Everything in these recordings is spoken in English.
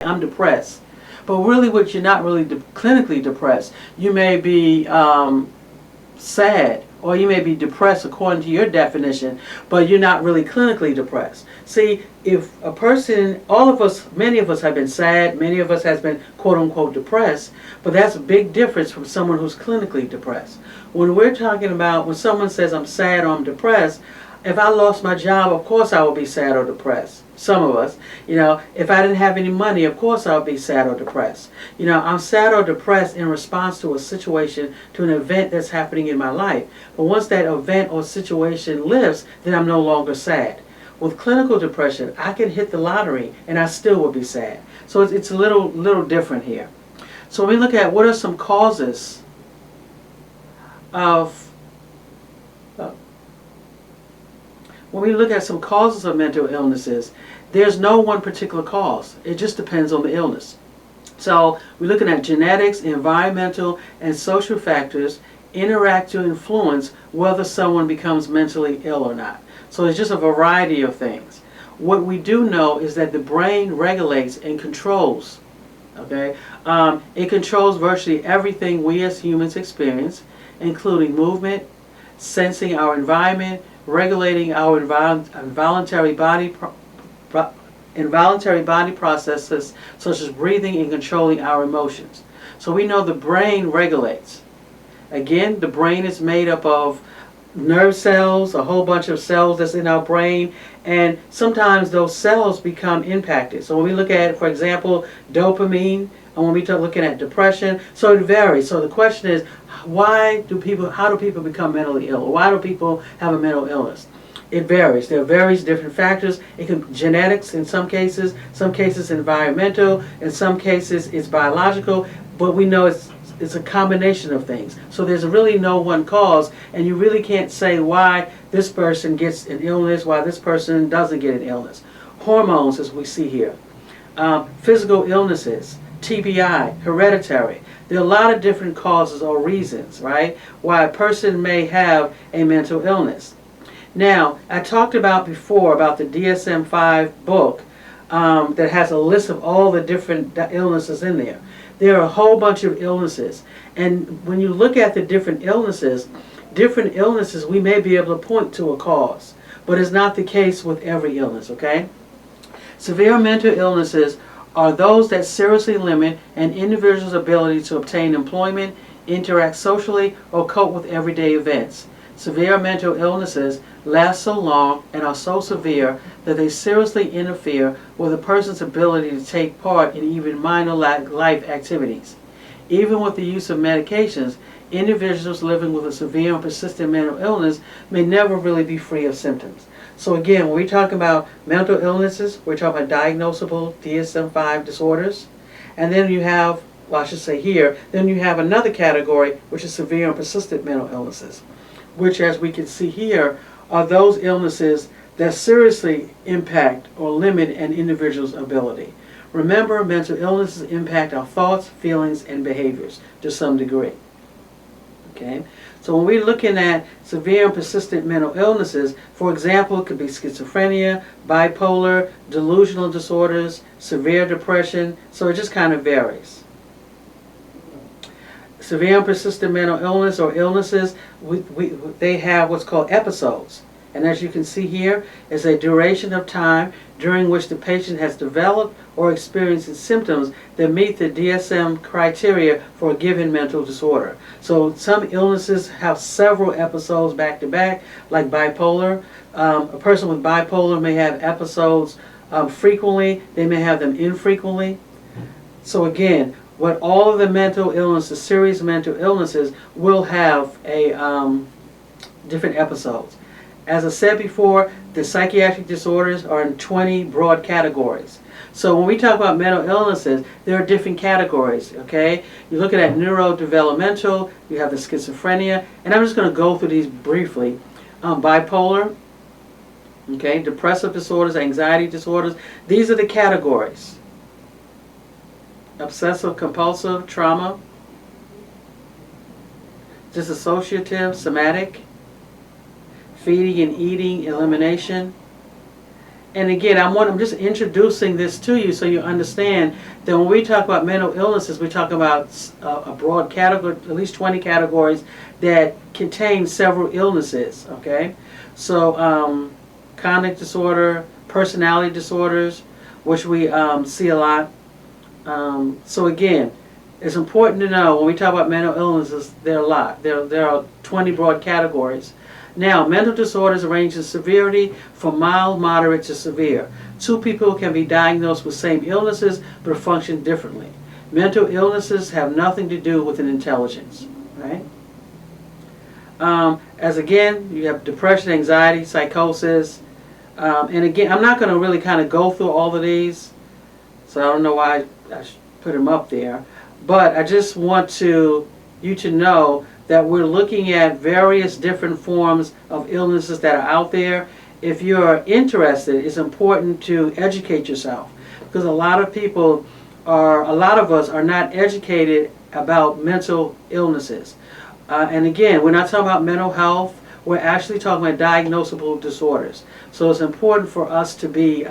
I'm depressed. But really, what you're not really clinically depressed. You may be sad, or you may be depressed according to your definition, but you're not really clinically depressed. See, if a person, all of us, many of us have been sad, many of us has been quote unquote depressed, but that's a big difference from someone who's clinically depressed. When we're talking about, when someone says I'm sad or I'm depressed, if I lost my job, of course I would be sad or depressed. Some of us, if I didn't have any money, of course I would be sad or depressed. I'm sad or depressed in response to a situation, to an event that's happening in my life. But once that event or situation lifts, then I'm no longer sad. With clinical depression, I can hit the lottery and I still will be sad. So it's a little different here. So when we look at what are some causes of when we look at some causes of mental illnesses, there's no one particular cause. It just depends on the illness. So we're looking at genetics, environmental, and social factors interact to influence whether someone becomes mentally ill or not. So it's just a variety of things. What we do know is that the brain regulates and controls. Okay, it controls virtually everything we as humans experience, including movement, sensing our environment, regulating our involuntary body processes such as breathing, and controlling our emotions. So we know the brain regulates. Again, the brain is made up of nerve cells, a whole bunch of cells that's in our brain, and sometimes those cells become impacted. So when we look at, for example, dopamine, and when we start looking at depression, so it varies. So the question is, how do people become mentally ill? Or why do people have a mental illness? It varies. There are various different factors. It can be genetics in some cases environmental, in some cases it's biological, but we know it's a combination of things. So there's really no one cause, and you really can't say why this person gets an illness, why this person doesn't get an illness. Hormones, as we see here. Physical illnesses, TBI, hereditary. There are a lot of different causes or reasons, right, why a person may have a mental illness. Now, I talked about before about the DSM-5 book that has a list of all the different illnesses in there. There are a whole bunch of illnesses. And when you look at the different illnesses, we may be able to point to a cause. But it's not the case with every illness, okay? Severe mental illnesses are those that seriously limit an individual's ability to obtain employment, interact socially, or cope with everyday events. Severe mental illnesses last so long and are so severe that they seriously interfere with a person's ability to take part in even minor life activities. Even with the use of medications, individuals living with a severe and persistent mental illness may never really be free of symptoms. So again, when we talk about mental illnesses, we're talking about diagnosable DSM-5 disorders. And then you have, well, I should say here, then you have another category, which is severe and persistent mental illnesses, which, as we can see here, are those illnesses that seriously impact or limit an individual's ability. Remember, mental illnesses impact our thoughts, feelings, and behaviors to some degree. Okay? So when we're looking at severe and persistent mental illnesses, for example, it could be schizophrenia, bipolar, delusional disorders, severe depression, so it just kind of varies. Severe and persistent mental illness or illnesses, they have what's called episodes. And as you can see here, is a duration of time during which the patient has developed or experienced symptoms that meet the DSM criteria for a given mental disorder. So some illnesses have several episodes back to back, like bipolar. A person with bipolar may have episodes frequently. They may have them infrequently. So again, what all of the mental illnesses, serious mental illnesses, will have a different episodes. As I said before, the psychiatric disorders are in 20 broad categories. So when we talk about mental illnesses, there are different categories, okay? You're looking at neurodevelopmental, you have the schizophrenia, and I'm just going to go through these briefly. Bipolar, okay, depressive disorders, anxiety disorders, these are the categories. Obsessive compulsive trauma, dissociative, somatic, feeding and eating elimination, And again, I'm just introducing this to you so you understand that when we talk about mental illnesses, we talk about a broad category, at least 20 categories that contain several illnesses, okay? So cognitive disorder, personality disorders, which we see a lot. So again, it's important to know when we talk about mental illnesses, there are a lot. There are 20 broad categories. Now, mental disorders range in severity from mild, moderate to severe. Two people can be diagnosed with same illnesses but function differently. Mental illnesses have nothing to do with an intelligence, right? As again, you have depression, anxiety, psychosis, and again, I'm not going to really kind of go through all of these, so I don't know why I put them up there, but I just want you to know that we're looking at various different forms of illnesses that are out there. If you're interested, it's important to educate yourself, because a lot of us are not educated about mental illnesses. And again, we're not talking about mental health, we're actually talking about diagnosable disorders. So it's important for us to be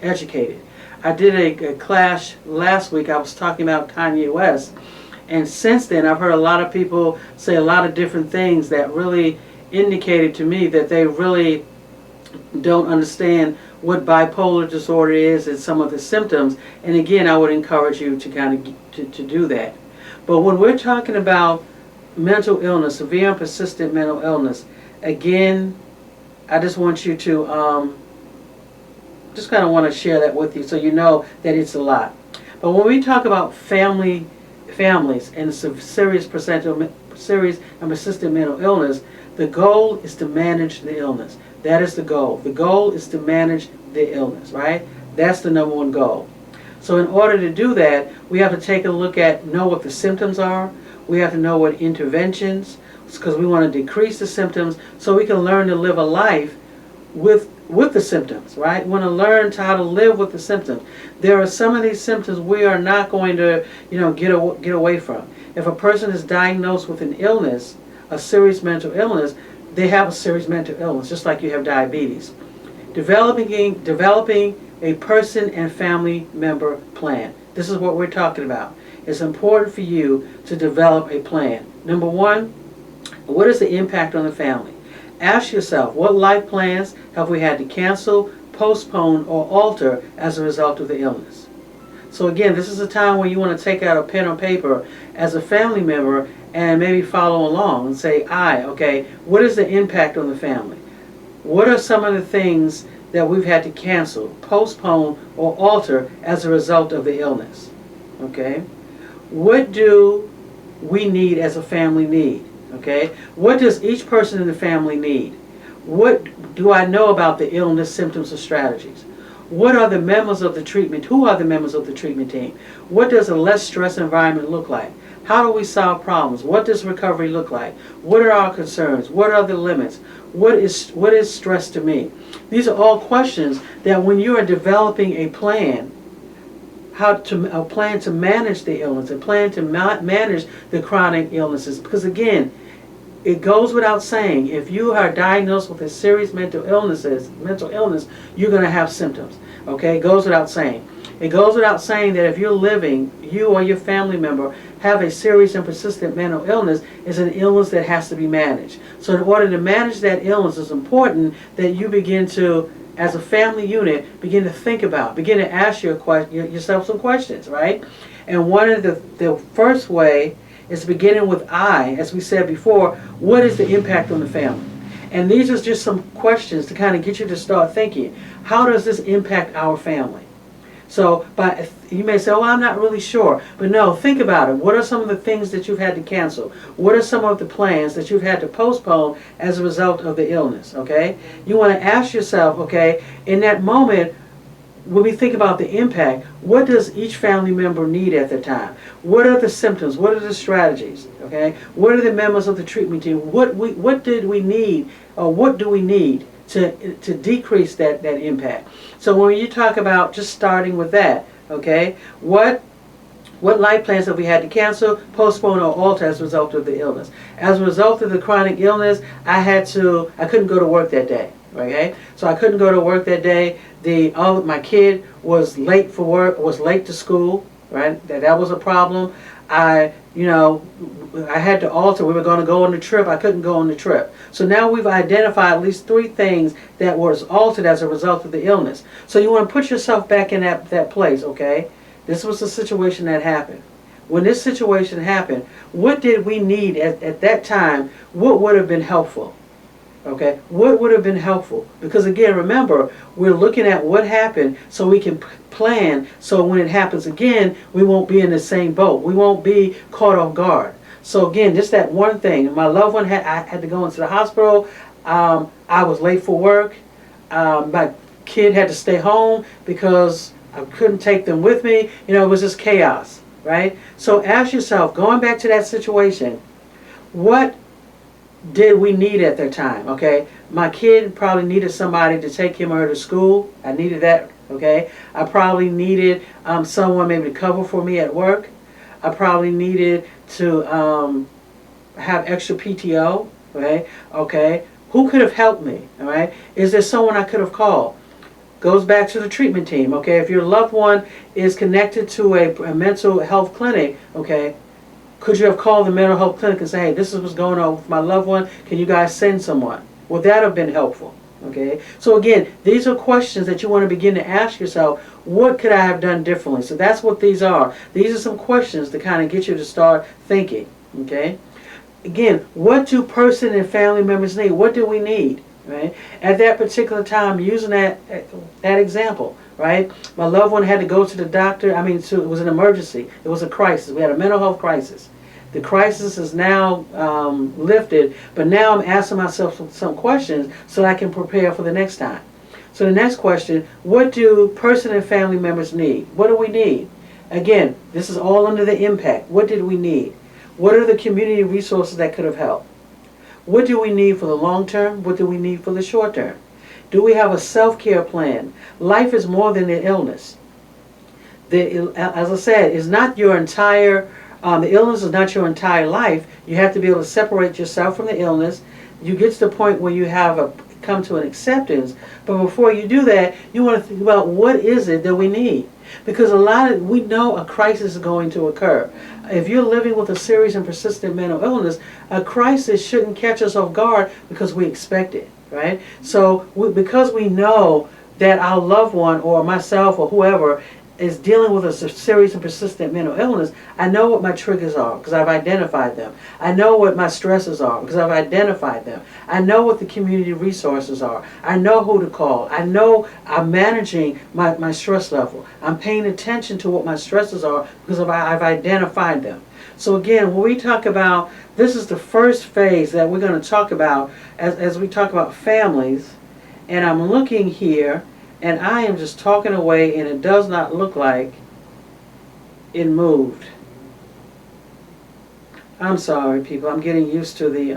educated. I did a class last week, I was talking about Kanye West, and since then I've heard a lot of people say a lot of different things that really indicated to me that they really don't understand what bipolar disorder is and some of the symptoms. And again, I would encourage you to kind of to do that. But when we're talking about mental illness, severe and persistent mental illness, again, I just want you to just kind of want to share that with you so you know that it's a lot. But when we talk about families and serious and persistent mental illness, the goal is to manage the illness. That is the goal. The goal is to manage the illness, right? That's the number one goal. So in order to do that, we have to take a look at, know what the symptoms are. We have to know what interventions, because we want to decrease the symptoms so we can learn to live a life with the symptoms, right? We want to learn how to live with the symptoms. There are some of these symptoms we are not going to, get away from. If a person is diagnosed with an illness, a serious mental illness, they have a serious mental illness, just like you have diabetes. Developing a person and family member plan. This is what we're talking about. It's important for you to develop a plan. Number one, what is the impact on the family? Ask yourself, what life plans have we had to cancel, postpone, or alter as a result of the illness? So again, this is a time when you want to take out a pen or paper as a family member and maybe follow along and say, okay, what is the impact on the family? What are some of the things that we've had to cancel, postpone, or alter as a result of the illness? Okay? What do we need as a family need? Okay? What does each person in the family need? What do I know about the illness, symptoms, or strategies? What are the members of the treatment? Who are the members of the treatment team? What does a less stress environment look like? How do we solve problems? What does recovery look like? What are our concerns? What are the limits? What is stress to me? These are all questions that when you are developing a plan, a plan to manage the illness, a plan to manage the chronic illnesses, because again, it goes without saying, if you are diagnosed with a serious mental illness, you're going to have symptoms. Okay, it goes without saying. It goes without saying that if you're living, you or your family member have a serious and persistent mental illness, it's an illness that has to be managed. So in order to manage that illness, it's important that you begin to, as a family unit, begin to think about, begin to ask yourself some questions, right? And one of the first way is beginning with as we said before, what is the impact on the family? And these are just some questions to kind of get you to start thinking, how does this impact our family? So you may say, oh, I'm not really sure. But no, think about it. What are some of the things that you've had to cancel? What are some of the plans that you've had to postpone as a result of the illness? Okay? You want to ask yourself, okay, in that moment, when we think about the impact, what does each family member need at the time? What are the symptoms? What are the strategies? Okay? What are the members of the treatment team? What did we need, or what do we need to decrease that impact? So when you talk about just starting with that, okay, what life plans have we had to cancel, postpone, or alter as a result of the illness? As a result of the chronic illness, I couldn't go to work that day. Okay, so I couldn't go to work that day. My kid was late for work, was late to school. Right, that was a problem. I I had to alter. We were going to go on the trip. I couldn't go on the trip. So now we've identified at least 3 things that was altered as a result of the illness. So you want to put yourself back in that place. Okay, this was the situation that happened. When this situation happened, what did we need at that time? What would have been helpful? Okay, what would have been helpful? Because again, remember, we're looking at what happened so we can plan, so when it happens again, we won't be in the same boat. We won't be caught off guard. So again, just that one thing. My loved one I had to go into the hospital. I was late for work. My kid had to stay home because I couldn't take them with me. It was just chaos, right? So ask yourself, going back to that situation, what did we need at that time? Okay, my kid probably needed somebody to take him or her to school. I needed that. Okay, I probably needed someone maybe to cover for me at work. I probably needed to have extra PTO. Okay, who could have helped me? All right, is there someone I could have called? Goes back to the treatment team. Okay, if your loved one is connected to a mental health clinic, okay, could you have called the mental health clinic and say, hey, this is what's going on with my loved one. Can you guys send someone? Would that have been helpful? Okay. So again, these are questions that you want to begin to ask yourself. What could I have done differently? So that's what these are. These are some questions to kind of get you to start thinking. Okay. Again, what do person and family members need? What do we need? Right. At that particular time, using that example. Right? My loved one had to go to the doctor. It was an emergency. It was a crisis. We had a mental health crisis. The crisis is now lifted, but now I'm asking myself some questions so I can prepare for the next time. So the next question, what do person and family members need? What do we need? Again, this is all under the impact. What did we need? What are the community resources that could have helped? What do we need for the long term? What do we need for the short term? Do we have a self-care plan? Life is more than the illness. As I said, it's not your entire, the illness is not your entire life. You have to be able to separate yourself from the illness. You get to the point where you have come to an acceptance. But before you do that, you want to think about what is it that we need. Because we know a crisis is going to occur. If you're living with a serious and persistent mental illness, a crisis shouldn't catch us off guard because we expect it. Right? So because we know that our loved one or myself or whoever is dealing with a serious and persistent mental illness, I know what my triggers are because I've identified them. I know what my stresses are because I've identified them. I know what the community resources are. I know who to call. I know I'm managing my stress level. I'm paying attention to what my stresses are because I've identified them. So again, when we talk about, this is the first phase that we're going to talk about as we talk about families. And I'm looking here, and I am just talking away, and it does not look like it moved. I'm sorry, people. I'm getting used to the